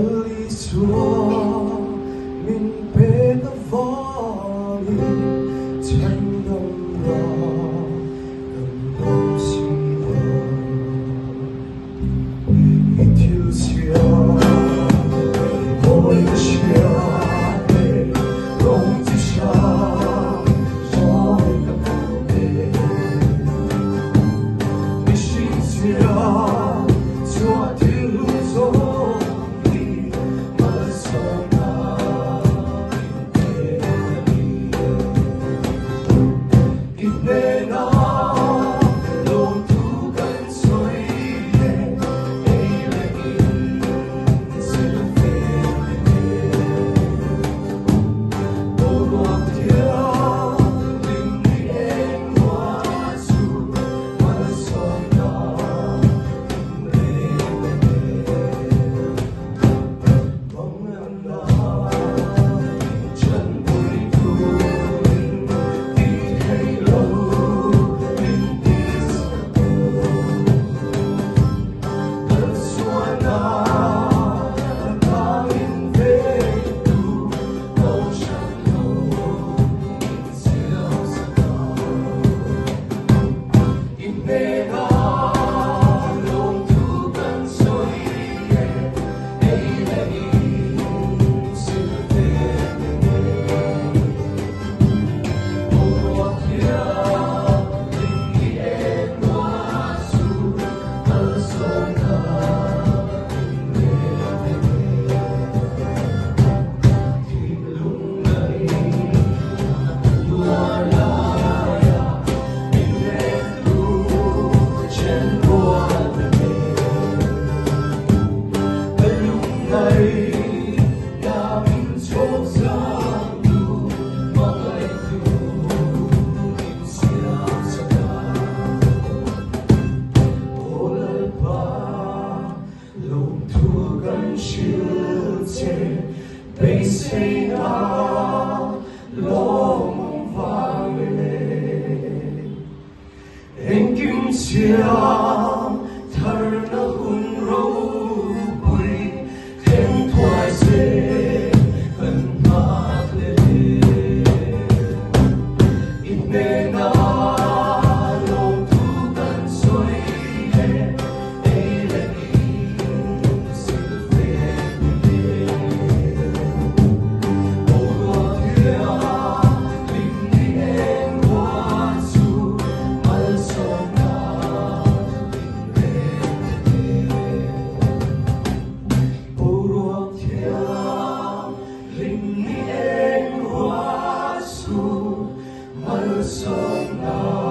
멀리 주어 mình bế tóc vó đi tranh đồng đồng xin ít thiếu xưa mỗi chiều để không chỉ sao cho em cảm thấy mình xin chiều cho thiếu rồi mà sao Bây xây nào lo mong vang lên em kim chiang thar na hun râu bụi thêm thoại dễ gần mát lên ít bề na lòng thu cần xoay em ấy là so now